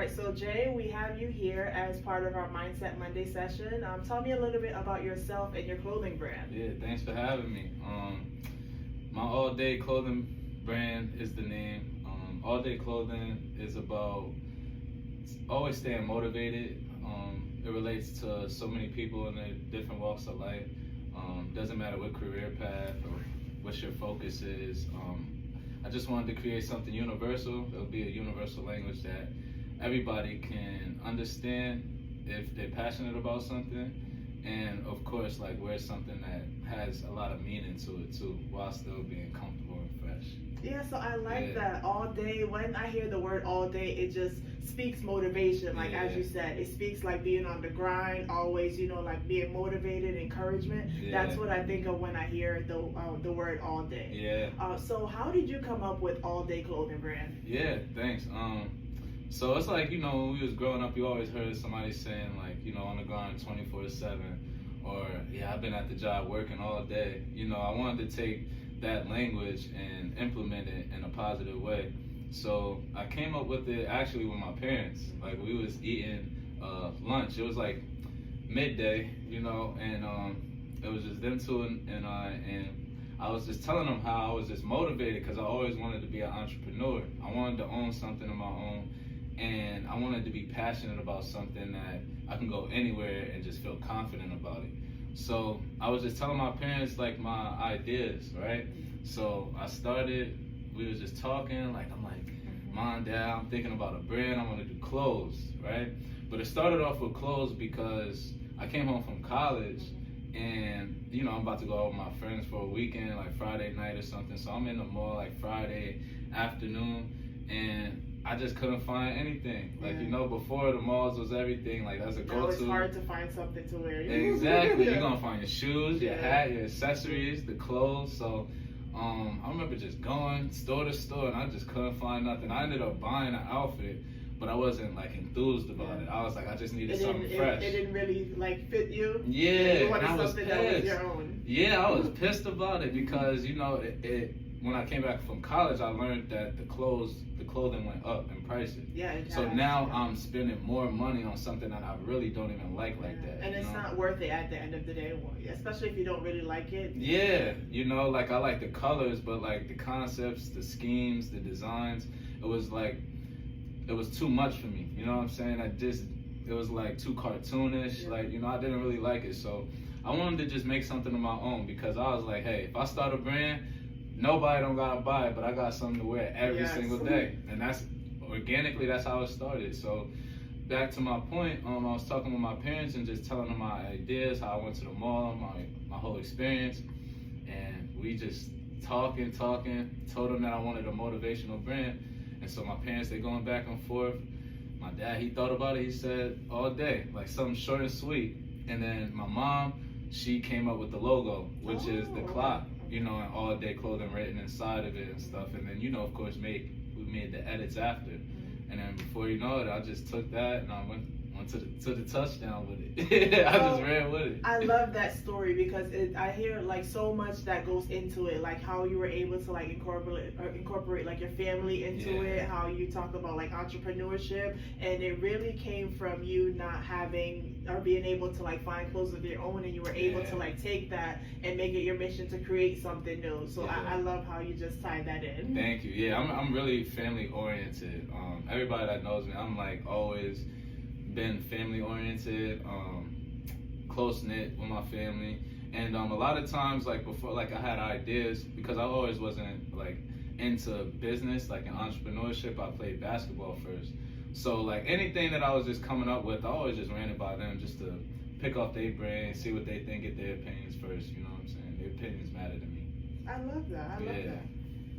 right, so Jay, we have you here as part of our Mindset Monday session. Tell me a little bit about yourself and your clothing brand. Yeah, thanks for having me. My All Day Clothing brand is the name. All Day Clothing is about always staying motivated. It relates to so many people in their different walks of life. Doesn't matter what career path or what your focus is. I just wanted to create something universal. It'll be a universal language that everybody can understand if they're passionate about something, and of course, like, wear something that has a lot of meaning to it too, while still being comfortable and fresh. Yeah, so I like that. All day, when I hear the word all day, it just speaks motivation. Like, as you said, it speaks like being on the grind, always, like being motivated, encouragement. That's what I think of when I hear the word all day. So how did you come up with All Day Clothing brand? Yeah, thanks. So it's like, when we was growing up, you always heard somebody saying, like, on the grind 24/7, or I've been at the job working all day. I wanted to take that language and implement it in a positive way. So I came up with it actually with my parents. Like, we was eating lunch. It was like midday, and it was just them two and I was just telling them how I was just motivated because I always wanted to be an entrepreneur. I wanted to own something of my own, and I wanted to be passionate about something that I can go anywhere and just feel confident about it. So I was just telling my parents, like, my ideas, right? So I started, we was just talking, like, I'm like, Mom, Dad, I'm thinking about a brand, I want to do clothes, right? But it started off with clothes because I came home from college, and, I'm about to go out with my friends for a weekend, like Friday night or something. So I'm in the mall, like, Friday afternoon, and I just couldn't find anything. Like, before, the malls was everything. Like, that's a go-to. Now it's hard to find something to wear. Exactly. You're going to find your shoes, your hat, your accessories, the clothes. So I remember just going store to store, and I just couldn't find nothing. I ended up buying an outfit, but I wasn't, like, enthused about it. I was like, I just needed something fresh. It didn't really, like, fit you? Yeah. You wanted something that was your own. Yeah, I was pissed about it because, when I came back from college, I learned that the clothing went up in prices. Yeah, it So now I'm spending more money on something that I really don't even like that. And it's not worth it at the end of the day, especially if you don't really like it. Yeah, like, I like the colors, but, like, the concepts, the schemes, the designs, it was too much for me. You know what I'm saying? It was like too cartoonish. Like, I didn't really like it. So I wanted to just make something of my own because I was like, hey, if I start a brand, nobody don't gotta buy it, but I got something to wear every single day. And that's organically, that's how it started. So back to my point, I was talking with my parents and just telling them my ideas, how I went to the mall, my whole experience. And we just talking, told them that I wanted a motivational brand. And so my parents, they going back and forth. My dad, he thought about it, he said all day, like something short and sweet. And then my mom, she came up with the logo, which is the clock, and All Day Clothing written inside of it and stuff. And then, of course, we made the edits after. And then before you know it, I just took that and I went to the touchdown with it. I just ran with it. I love that story because I hear, like, so much that goes into it, like how you were able to, like, incorporate like your family into it, how you talk about, like, entrepreneurship, and it really came from you not having or being able to, like, find clothes of your own, and you were able to, like, take that and make it your mission to create something new. So I love how you just tied that in. Thank you. Yeah, I'm really family oriented. Everybody that knows me, I'm, like, always been family oriented, close knit with my family, and a lot of times, like, before, like, I had ideas because I always wasn't, like, into business, like in entrepreneurship. I played basketball first, so, like, anything that I was just coming up with, I always just ran it by them just to pick off their brain, see what they think, get their opinions first. You know what I'm saying? Their opinions matter to me. I love that. I love that.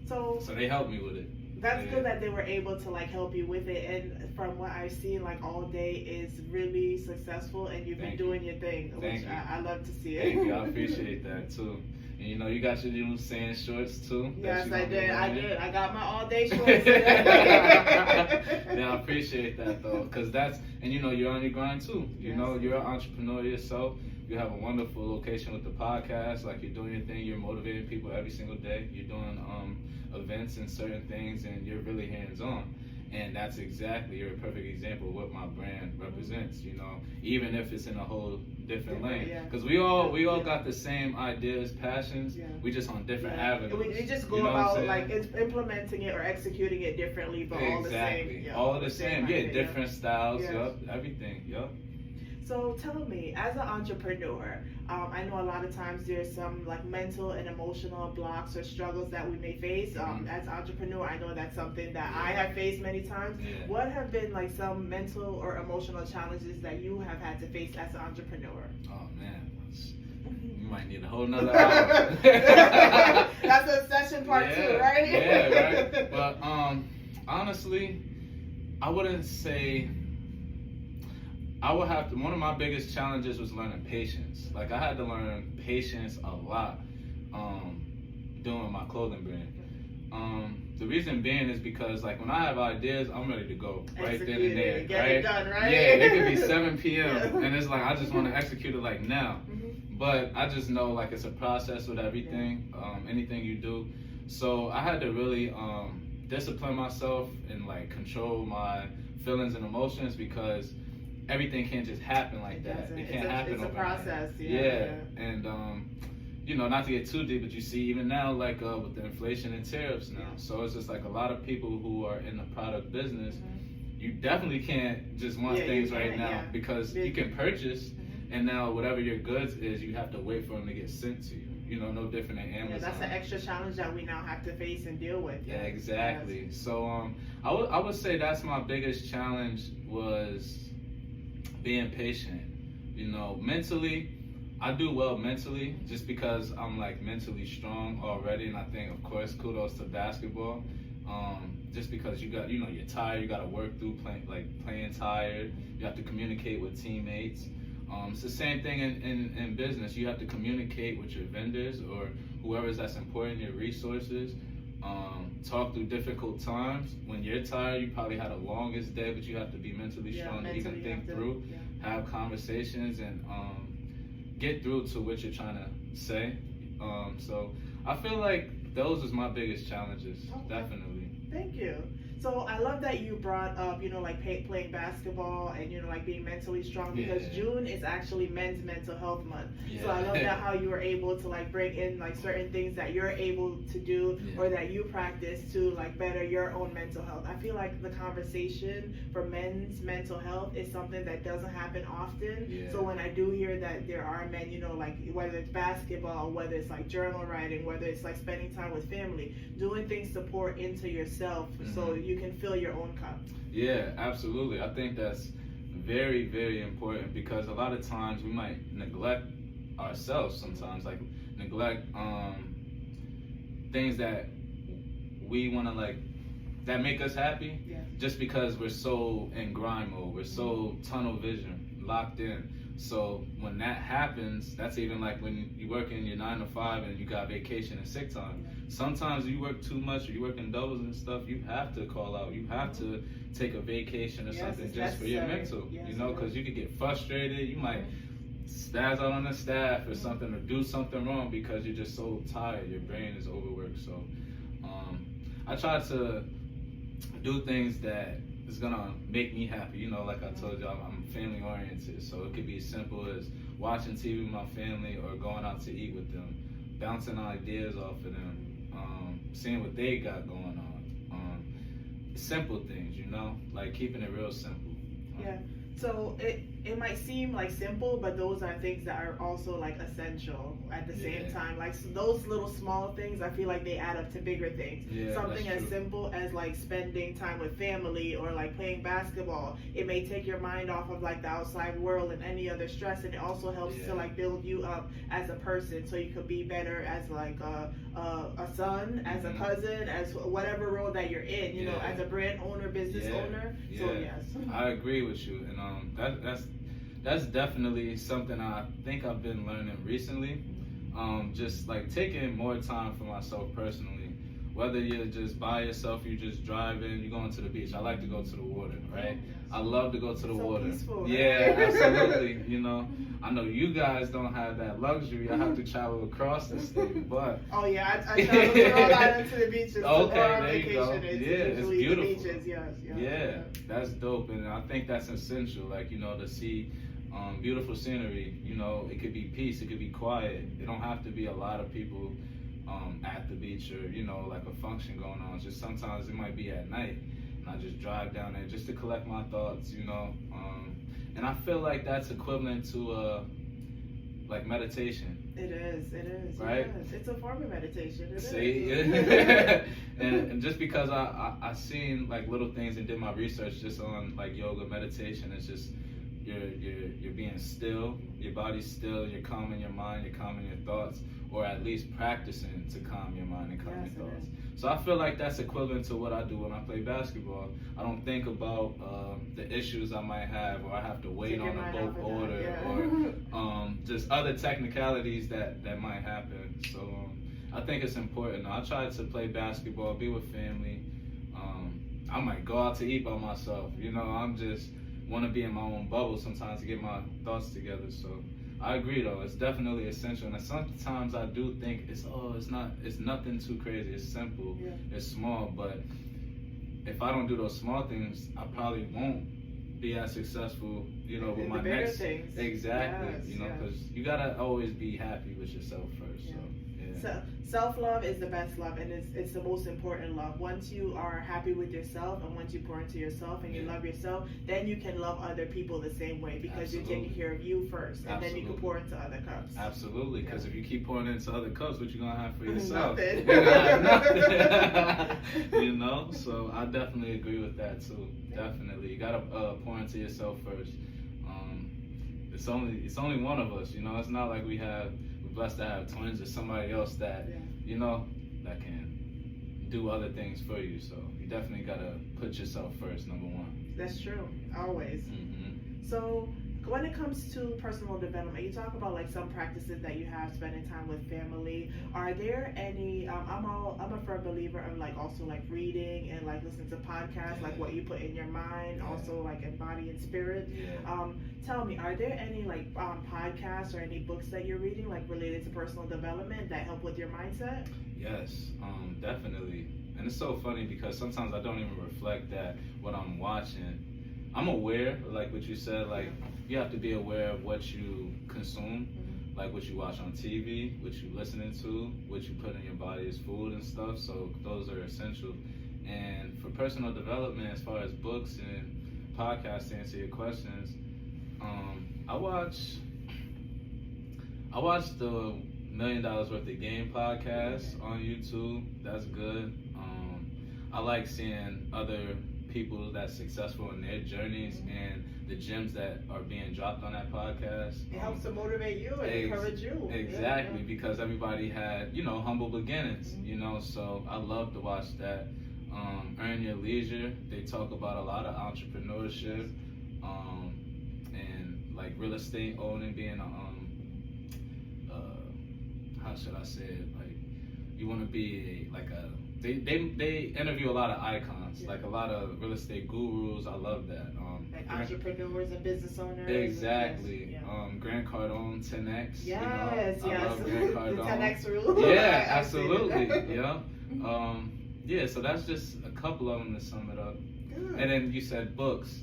So they helped me with it. That's good that they were able to, like, help you with it. And from what I've seen, like, All Day is really successful, and you've been doing your thing, which I love to see it. Thank you. I appreciate that too. And you got your new sand shorts too. Yes, I did. I got my All Day shorts. Yeah, I appreciate that though, because and you're on your grind too. You're an entrepreneur yourself. You have a wonderful location with the podcast. Like, you're doing your thing. You're motivating people every single day. You're doing events and certain things, and you're really hands-on. And that's exactly, you're a perfect example of what my brand represents, you know, even if it's in a whole different lane. Because we all got the same ideas, passions, we just on different avenues. We just go about like implementing it or executing it differently, but all the same. All the same, different styles, everything, So tell me, as an entrepreneur, I know a lot of times there's some like mental and emotional blocks or struggles that we may face. As an entrepreneur, I know that's something that I have faced many times. What have been like some mental or emotional challenges that you have had to face as an entrepreneur? Oh man, you might need a whole nother hour. That's a session part 2, right? Yeah, right. But honestly, I wouldn't say. I would have to, one of my biggest challenges was learning patience. Like I had to learn patience a lot doing my clothing brand. The reason being is because like when I have ideas, I'm ready to go right then and there. Get it done, right? Yeah, it could be 7 p.m. and it's like I just want to execute it like now. But I just know like it's a process with everything, anything you do. So I had to really discipline myself and like control my feelings and emotions because everything can't just happen like that. It can't happen overnight. It's a process. And you know, not to get too deep, but you see even now, like with the inflation and tariffs now. So it's just like a lot of people who are in the product business, you definitely can't just want things right now because you can purchase, and now whatever your goods is, you have to wait for them to get sent to you. You know, no different than Amazon. That's an extra challenge that we now have to face and deal with. Yeah, exactly. So I would say that's my biggest challenge was being patient. You know, mentally, I do well mentally just because I'm like mentally strong already, and I think of course kudos to basketball. Just because you got, you know, you're tired, you got to work through playing tired. You have to communicate with teammates. It's the same thing in business. You have to communicate with your vendors or whoever's that's important, your resources. Talk through difficult times. When you're tired, you probably had the longest day, but you have to be mentally strong to even think through, have conversations, and get through to what you're trying to say. So I feel like those is my biggest challenges, definitely. Thank you. So I love that you brought up, you know, like playing basketball and, you know, like being mentally strong because June is actually Men's Mental Health Month. So I love that how you were able to like bring in like certain things that you're able to do or that you practice to like better your own mental health. I feel like the conversation for men's mental health is something that doesn't happen often. So when I do hear that there are men, you know, like whether it's basketball, whether it's like journal writing, whether it's like spending time with family, doing things to pour into yourself so you can fill your own cup. Yeah, absolutely. I think that's very, very important because a lot of times we might neglect ourselves sometimes, like neglect things that we want to like, that make us happy just because we're so in grind mode, we're so tunnel vision, locked in. So when that happens, that's even like when you work in your 9 to 5 and you got vacation and sick time. Sometimes you work too much or you work in doubles and stuff, you have to call out. You have to take a vacation or something just for your mental, you know, because you could get frustrated. You might spaz out on the staff or something or do something wrong because you're just so tired. Your brain is overworked. So I try to do things that is gonna make me happy. You know, like I told you, I'm family oriented, so it could be as simple as watching TV with my family or going out to eat with them, bouncing ideas off of them, seeing what they got going on. Simple things, you know, like keeping it real simple. So it might seem like simple, but those are things that are also like essential at the same time. Like so those little small things, I feel like they add up to bigger things. Something as simple as like spending time with family or like playing basketball, it may take your mind off of like the outside world and any other stress, and it also helps to like build you up as a person so you could be better as like a son, as a cousin, as whatever role that you're in, you know, as a brand owner, business owner. So yes, I agree with you, and that's definitely something I think I've been learning recently. Just like taking more time for myself personally. whether you're just by yourself, you're just driving, you're going to the beach. I like to go to the water, right? I love to go to the water. Peaceful, right? Yeah, absolutely. You know, I know you guys don't have that luxury. I have to travel across the state, but oh yeah, I travel to Rhode Island to the beaches. okay, on there you go. vacation. It's beautiful. The beaches, yes, yeah, that's dope, and I think that's essential. Like, you know, to see beautiful scenery. You know, it could be peace, it could be quiet. It don't have to be a lot of people at the beach, or, you know, like a function going on. Just sometimes it might be at night, and I just drive down there just to collect my thoughts, you know. And I feel like that's equivalent to like meditation. It is, right? Yes. It's a form of meditation. See, and just because I seen like little things and did my research just on like yoga, meditation, it's just you're being still, your body's still, you're calming your mind, you're calming your thoughts, or at least practicing to calm your mind and calm your thoughts. So I feel like that's equivalent to what I do when I play basketball. I don't think about the issues I might have, or I have to wait on a boat order, or just other technicalities that might happen. So I think it's important. I try to play basketball, be with family. I might go out to eat by myself. You know, I'm just want to be in my own bubble sometimes to get my thoughts together. So I agree, though. It's definitely essential, and sometimes I do think it's nothing too crazy. It's simple, it's small, but if I don't do those small things, I probably won't be as successful, you know, with my next things. Exactly, you know, because you gotta always be happy with yourself first. So. So self-love is the best love, and it's the most important love. Once you are happy with yourself, and once you pour into yourself and you love yourself, then you can love other people the same way, because you're taking care of you first, and then you can pour into other cups. Absolutely, because if you keep pouring into other cups, what you gonna have for yourself? Nothing. You're gonna have nothing. You know, so I definitely agree with that too. Definitely, you gotta pour into yourself first. It's only one of us. You know, it's not like we're blessed to have twins or somebody else that you know that can do other things for you. So you definitely gotta put yourself first, number one. That's true, always. So when it comes to personal development, you talk about like some practices that you have, spending time with family. Are there any? I'm a firm believer of like also like reading and like listening to podcasts, like what you put in your mind, also like in body and spirit. Tell me, are there any like podcasts or any books that you're reading like related to personal development that help with your mindset? Yes, definitely. And it's so funny because sometimes I don't even reflect that what I'm watching. I'm aware, like what you said, like you have to be aware of what you consume, like what you watch on TV, what you listening to, what you put in your body as food and stuff. So those are essential. And for personal development, as far as books and podcasts, to answer your questions, I watched the $1 Million Worth of Game podcast on YouTube. That's good. I like seeing other people that's successful in their journeys and the gems that are being dropped on that podcast. It helps to motivate you and encourage you. Exactly, because everybody had, you know, humble beginnings, you know, so I love to watch that. Earn Your Leisure, they talk about a lot of entrepreneurship, and like real estate owning, being how should I say it, like you want to be they interview a lot of icons, like a lot of real estate gurus. I love that. Like entrepreneurs and business owners. Exactly. Grant Cardone, 10X. Yes, I love Grant Cardone. The 10X rule. Yeah, absolutely. Yeah. So that's just a couple of them to sum it up. Good. And then you said books.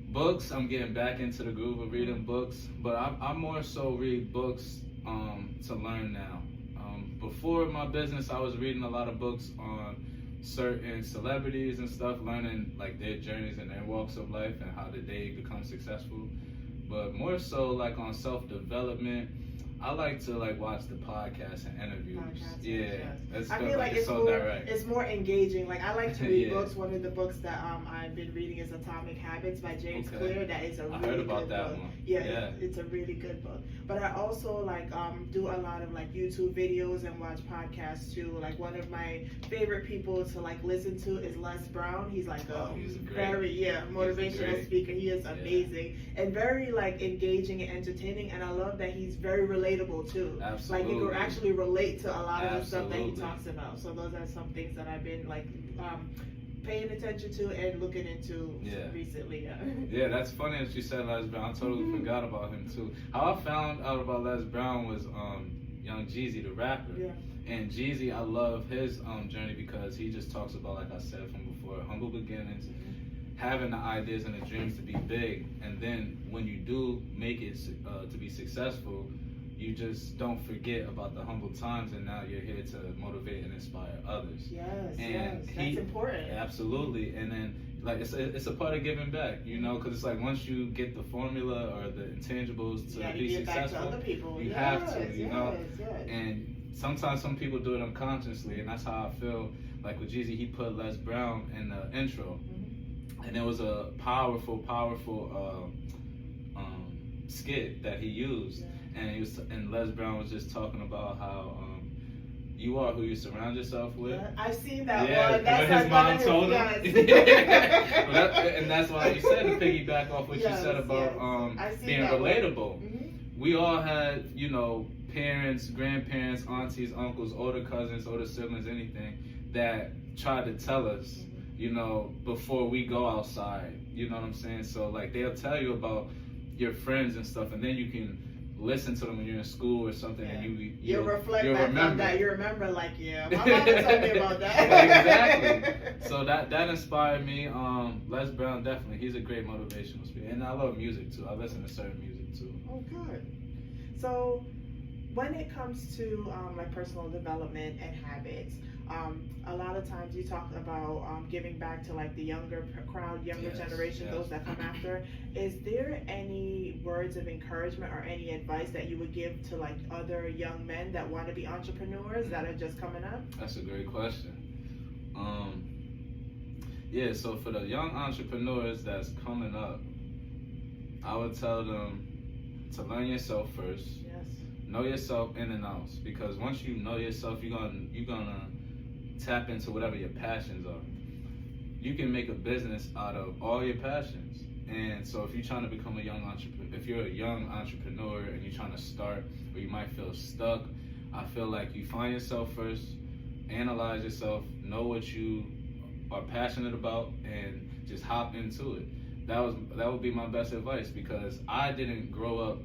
Books, I'm getting back into the groove of reading books, but I more so read books to learn now. Before my business, I was reading a lot of books on certain celebrities and stuff, learning like their journeys and their walks of life and how did they become successful. But more so like on self-development, I like to like watch the podcasts and interviews. I feel like it's so direct. It's more engaging. Like I like to read books. One of the books that I've been reading is Atomic Habits by James Clear. That is a really heard about good that book. one. It's a really good book. But I also like do a lot of like YouTube videos and watch podcasts too. Like one of my favorite people to like listen to is Les Brown. He's like he's very motivational speaker. He is amazing and very like engaging and entertaining. And I love that he's very relatable relatable too. Absolutely. Like you can actually relate to a lot of the stuff that he Absolutely. talks about. So those are some things that I've been like paying attention to and looking into recently. Yeah, that's funny that you said Les Brown. I totally forgot about him too. How I found out about Les Brown was Young Jeezy, the rapper. Yeah. And Jeezy, I love his journey because he just talks about, like I said from before, humble beginnings, having the ideas and the dreams to be big, and then when you do make it to be successful, you just don't forget about the humble times, and now you're here to motivate and inspire others. Yes, and yes, that's important. Absolutely, and then like it's a part of giving back, you know, because it's like once you get the formula or the intangibles to be give successful, back to other people. you have to, you know, and sometimes some people do it unconsciously, and that's how I feel. Like with Jeezy, he put Les Brown in the intro, and it was a powerful skit that he used, and Les Brown was just talking about how you are who you surround yourself with. Yeah, I've seen that one. That's his mom told him. Yes. And that's why you said to piggyback off what you said about being relatable. We all had, you know, parents, grandparents, aunties, uncles, older cousins, older siblings, anything that tried to tell us, you know, before we go outside. You know what I'm saying? So like they'll tell you about your friends and stuff, and then you can listen to them when you're in school or something, and you'll reflect you'll back remember. on that. You remember, like, my mom told me about that. Exactly. So that inspired me. Les Brown, definitely, he's a great motivational speaker, and I love music too. I listen to certain music too. Oh, good. So when it comes to like personal development and habits, a lot of times you talk about giving back to like the younger crowd, younger generation, those that come after. Is there any words of encouragement or any advice that you would give to like other young men that want to be entrepreneurs that are just coming up? That's a great question. Yeah, so for the young entrepreneurs that's coming up, I would tell them to learn yourself first. Yes. Know yourself in and outs, because once you know yourself, you're gonna tap into whatever your passions are. You can make a business out of all your passions. And so if you're trying to become a young entrepreneur, if you're a young entrepreneur and you're trying to start, or you might feel stuck, I feel like you find yourself first, analyze yourself, know what you are passionate about, and just hop into it. That would be my best advice, because I didn't grow up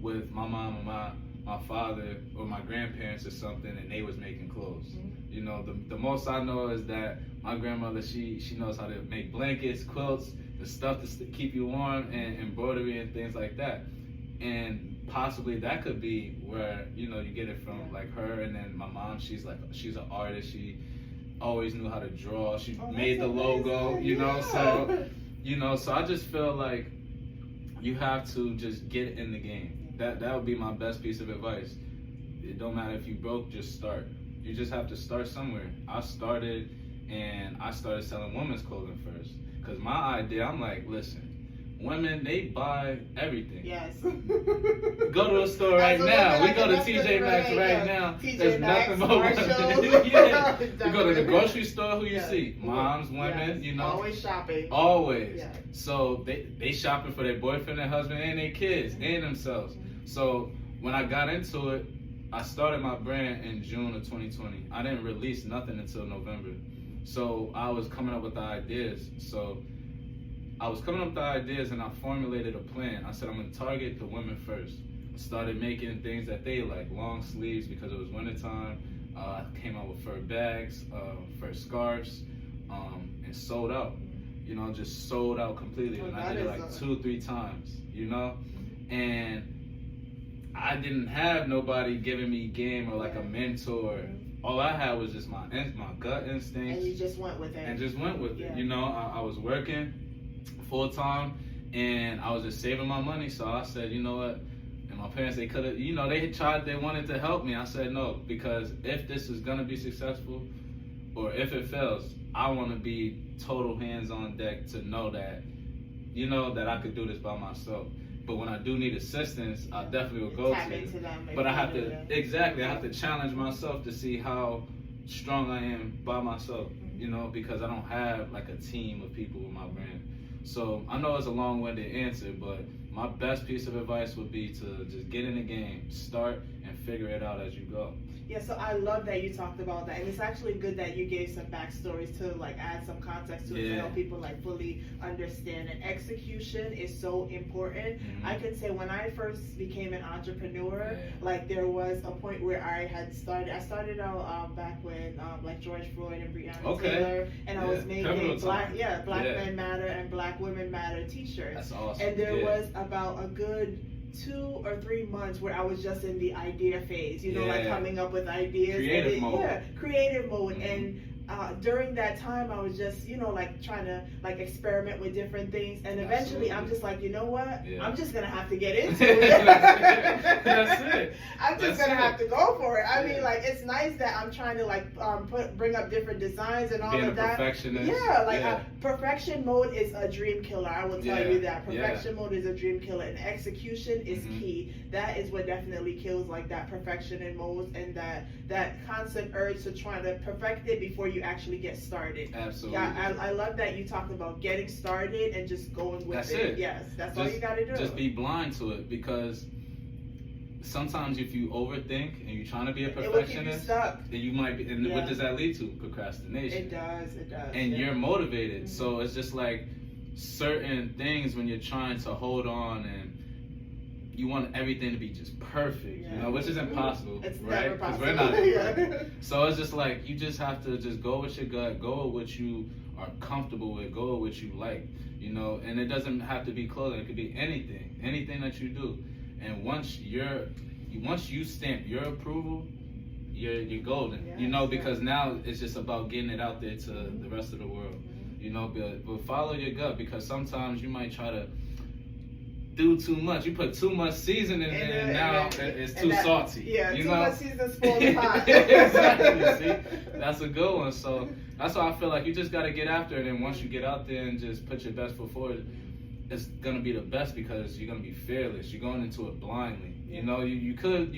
with my mom or my father or my grandparents or something, and they was making clothes. You know, the most I know is that my grandmother, she knows how to make blankets, quilts, the stuff to keep you warm, and embroidery and things like that. And possibly that could be where, you know, you get it from, like her. And then my mom, she's an artist. She always knew how to draw. She made the logo, you know. So, you know, so I just feel like you have to just get in the game. That would be my best piece of advice. It don't matter if you broke, just start. You just have to start somewhere. I started selling women's clothing first. Because my idea, I'm like, listen, women, they buy everything. Yes. Go to a store right now. We go to TJ Maxx right now. There's nothing but women. Yeah. You go to the grocery store, who you see? Moms, women, you know. Always shopping. Always. Yeah. So they shopping for their boyfriend and husband and their kids and themselves. So when I got into it, I started my brand in June of 2020. I didn't release nothing until November. So I was coming up with the ideas. So I was coming up with the ideas, and I formulated a plan. I said, I'm going to target the women first. I started making things that they like, long sleeves because it was wintertime. I came out with fur bags, fur scarves, and sold out. You know, just sold out completely. And I did it like 2-3 times, you know? And I didn't have nobody giving me game or like a mentor. All I had was just my gut instincts. And you just went with it. You know, I was working full time, and I was just saving my money. So I said, you know what? And my parents, they could have, you know, they wanted to help me. I said no, because if this is gonna be successful, or if it fails, I want to be total hands on deck to know that, you know, that I could do this by myself. But when I do need assistance, I definitely will go to into them. But I have to, I have to challenge myself to see how strong I am by myself, you know, because I don't have like a team of people with my brand. So I know it's a long-winded answer, but my best piece of advice would be to just get in the game, start, and figure it out as you go. Yeah, so I love that you talked about that, and it's actually good that you gave some backstories to like add some context to it to help people like fully understand. And execution is so important. I can say when I first became an entrepreneur, like there was a point where I started out back when like George Floyd and Breonna Taylor, and I was making Black Men Matter and Black Women Matter T-shirts. That's awesome. And there was about a good 2 or 3 months where I was just in the idea phase, you know, like coming up with ideas. Creative mode. Yeah, creative mode. And during that time, I was just, you know, like trying to like experiment with different things. And eventually I'm just like, you know what? I'm just going to have to get into it. That's it. I'm just going to have to go for it. I mean, like, it's nice that I'm trying to like bring up different designs and all of that. Perfectionist. Yeah, like perfection mode is a dream killer. I will tell you that. Perfection mode is a dream killer, and execution is key. That is what definitely kills like that perfection in modes and that constant urge to try to perfect it before you actually get started. Absolutely. Yeah, I love that you talked about getting started and just going with it. Yes, that's all you got to do. Just be blind to it, because sometimes if you overthink and you're trying to be a perfectionist, then you might be. And what does that lead to? Procrastination. It does. And you're motivated, so it's just like certain things when you're trying to hold on and you want everything to be just perfect, you know, which is impossible, it's right? Never possible. Because we're not. So it's just like you just have to just go with your gut, go with what you are comfortable with, go with what you like, you know. And it doesn't have to be clothing; it could be anything that you do. And once you stamp your approval, you're golden, you know, because now it's just about getting it out there to the rest of the world, you know. But follow your gut, because sometimes you might try to do too much. You put too much seasoning in it, and now it's too salty. Yeah, you too know? much seasoning spoils the pot. Exactly. See, that's a good one. So that's why I feel like you just got to get after it. And once you get out there and just put your best foot forward, it's gonna be the best, because you're gonna be fearless. You're going into it blindly. You know, you're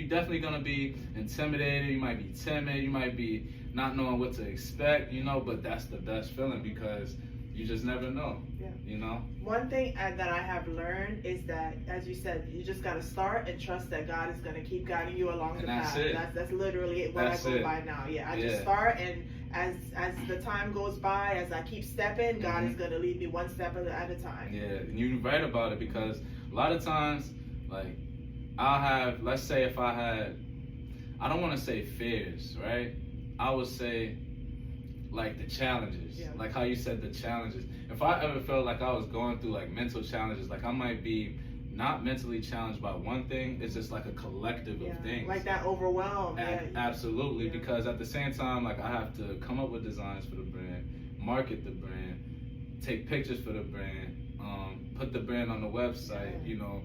definitely gonna be intimidated. You might be timid. You might be not knowing what to expect. You know, but that's the best feeling, because you just never know. You know? One thing that I have learned is that, as you said, you just got to start and trust that God is going to keep guiding you along the path. That's literally what I go by now. I just start, and as the time goes by, as I keep stepping, God is going to lead me one step at a time. Yeah, and you're right about it, because a lot of times, like, I'll have, let's say if I had, I don't want to say fears, right? I would say like the challenges, like how you said the challenges. If I ever felt like I was going through like mental challenges, like I might be not mentally challenged by one thing, it's just like a collective of things. Like that overwhelm. Absolutely, because at the same time, like I have to come up with designs for the brand, market the brand, take pictures for the brand, put the brand on the website, you know,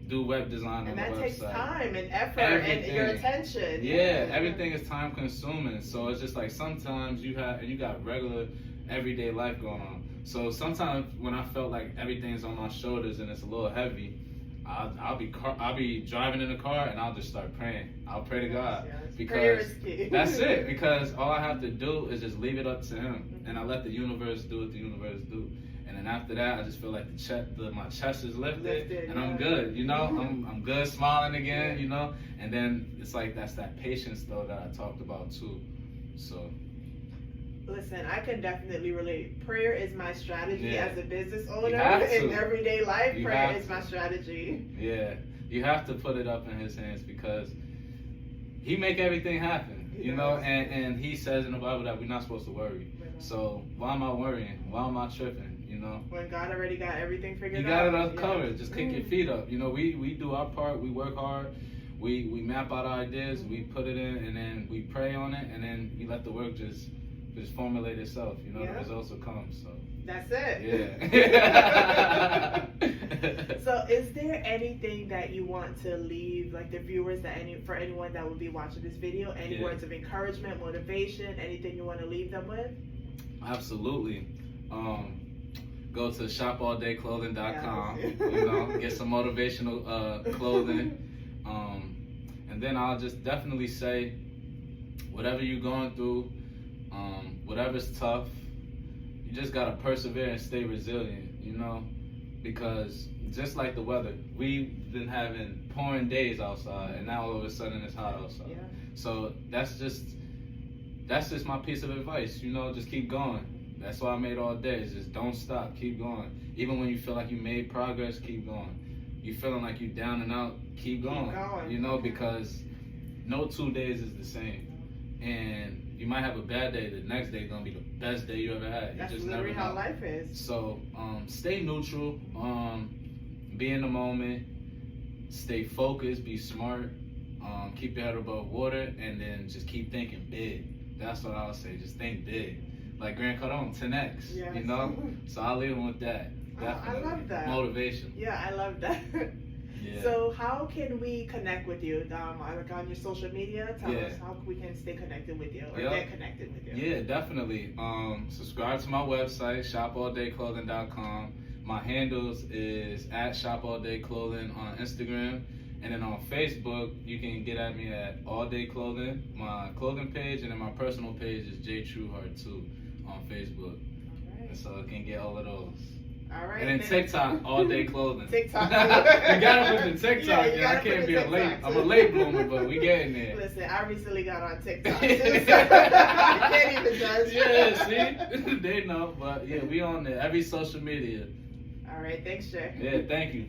do web design on the website. And that takes time and effort and your attention. Everything is time consuming. So it's just like sometimes you got regular everyday life going on. So sometimes when I felt like everything's on my shoulders and it's a little heavy, I'll be driving in the car and I'll just start praying. I'll pray to God, because that's it. Because all I have to do is just leave it up to Him, and I let the universe do what the universe do. And then after that, I just feel like my chest is lifted and I'm good. You know, I'm good, smiling again. You know, and then it's like that's that patience though that I talked about too. So. Listen, I can definitely relate. Prayer is my strategy as a business owner in everyday life. Prayer is my strategy. Yeah, you have to put it up in His hands, because He make everything happen. You know, and He says in the Bible that we're not supposed to worry. So why am I worrying? Why am I tripping? You know, when God already got everything figured out. You got it all covered. Just kick your feet up. You know, we do our part. We work hard. We map out our ideas. We put it in, and then we pray on it, and then we let the work just formulate itself. You know, the results will come. So that's it. Yeah. So is there anything that you want to leave, like the viewers, for anyone that will be watching this video, any words of encouragement, motivation, anything you want to leave them with? Absolutely. Go to shopalldayclothing.com, you know, get some motivational clothing. And then I'll just definitely say, whatever you're going through, whatever's tough, you just gotta persevere and stay resilient. you know, because just like the weather, we've been having pouring days outside, and now all of a sudden it's hot outside. Yeah. So that's just my piece of advice, you know, just keep going. That's why I made all day, is just don't stop, keep going. Even when you feel like you made progress, keep going. You feeling like you down and out, keep going. You know, because no 2 days is the same. And you might have a bad day, the next day is gonna be the best day you ever had. That's you just literally never know. how life is. So stay neutral, be in the moment, stay focused, be smart, keep your head above water, and then just keep thinking big. That's what I would say, just think big. Like Grant Cardone, 10X, Yes. you know? So I'll leave him with that. I love that. Motivation. Yeah, I love that. Yeah. So how can we connect with you? Like on your social media, tell Yeah. us how we can stay connected with you or Yep. get connected with you. Yeah, definitely. Subscribe to my website, shopalldayclothing.com. My handles is at shopalldayclothing on Instagram. And then on Facebook, you can get at me at All Day Clothing, my clothing page, and then my personal page is Jay Trueheart too on Facebook. All right. And so I can get all of those. All right. And then TikTok, All Day Clothing. TikTok. You gotta put the TikTok you in. gotta I can't put be the a late. TikTok, I'm a too. late bloomer, but we getting there. Listen, I recently got on TikTok too, so I can't even judge. Yeah, see? They know. But yeah, we on there. Every social media. All right, thanks, Jay. Yeah, thank you.